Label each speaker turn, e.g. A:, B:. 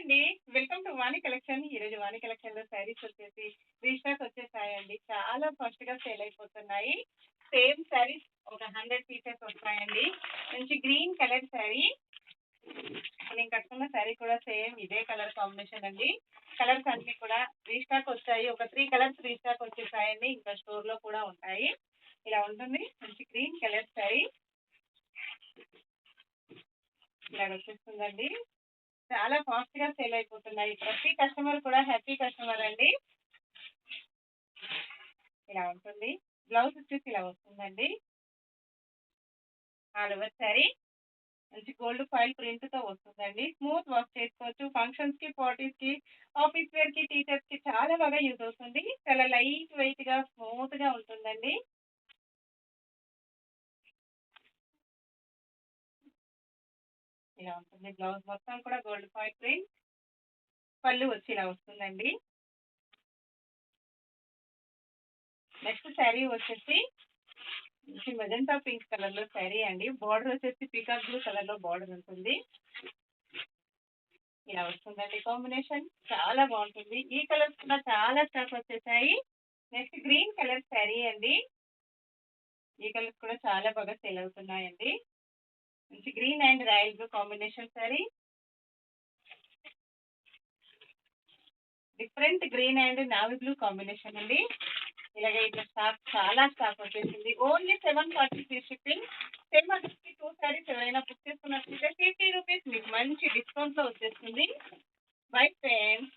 A: అండి. Welcome to Vani collection. ఈరోజు వాణి కలెక్షన్‌లో శారీస్ వచ్చేసి రీస్టాక్ వచ్చేసాయండి. చాలా ఫాస్ట్‌గా సేల్ అయిపోతున్నాయి. సేమ్ శారీస్ ఒక 100 పీసెస్ వస్తాయండి. మంచి గ్రీన్ కలర్ శారీ. నేను కట్టుకున్న శారీ కూడా సేమ్ ఇదే కలర్ కాంబినేషన్ అండి. కలర్స్ అన్నీ కూడా రీస్టాక్ వచ్చాయి. ఒక 3 కలర్స్ రీస్టాక్ వచ్చేసాయండి. ఇంకా స్టోర్‌లో కూడా ఉంటాయి. ఇలా ఉంటుంది. మంచి గ్రీన్ కలర్ శారీ. ఇలా వచ్చేస్తుందండి. చాలా ఫాస్ట్‌గా సేల్ అయిపోతున్నాయి. ప్రతి కస్టమర్ కూడా హ్యాపీ కస్టమర్ అండి. ఇలా ఉంటుంది. బ్లౌజ్ వచ్చేసి ఇలా వస్తుందండి. All over sari. మంచి గోల్డ్ ఫాయిల్ ప్రింట్‌తో వస్తుందండి. స్మూత్ వాష్ చేసుకోవచ్చు. ఫంక్షన్స్‌కి, పార్టీస్‌కి, ఆఫీస్ వేర్‌కి, టీచర్స్‌కి చాలా బాగా యూజ్ అవుతుంది. చాలా లైట్ వెయిట్‌గా, స్మూత్‌గా ఉంటుందండి. ఇలా ఉంటుంది. బ్లౌజ్ మొత్తం కూడా గోల్డ్ ఫాయిల్ ప్రింట్. పళ్ళు వచ్చి ఇలా వస్తుందండి. నెక్స్ట్ శారీ వచ్చేసి మంచి మెజెంటా పింక్ కలర్‌లో శారీ అండి. బార్డర్ వచ్చేసి పీకాక్ బ్లూ కలర్‌లో బార్డర్ ఉంటుంది. ఇలా వస్తుందండి కాంబినేషన్. చాలా బాగుంటుంది. ఈ కలర్స్ కూడా చాలా స్టాక్ వచ్చేసాయి. నెక్స్ట్ గ్రీన్ కలర్ శారీ అండి. ఈ కలర్స్ కూడా చాలా బాగా సేల్ అవుతున్నాయండి. మంచి green and royal blue combination sari. Different green and navy blue combination అండి. ఇలాగే ఇట్లా స్టాక్ చాలా స్టాక్ వచ్చేసింది. Only 740 free shipping. 700కి 2 శారీస్ ఎవరైనా బుక్ చేసుకున్నట్లయితే 50 రూపీస్ మీకు మంచి డిస్కౌంట్‌లో వచ్చేస్తుంది. Bye friends.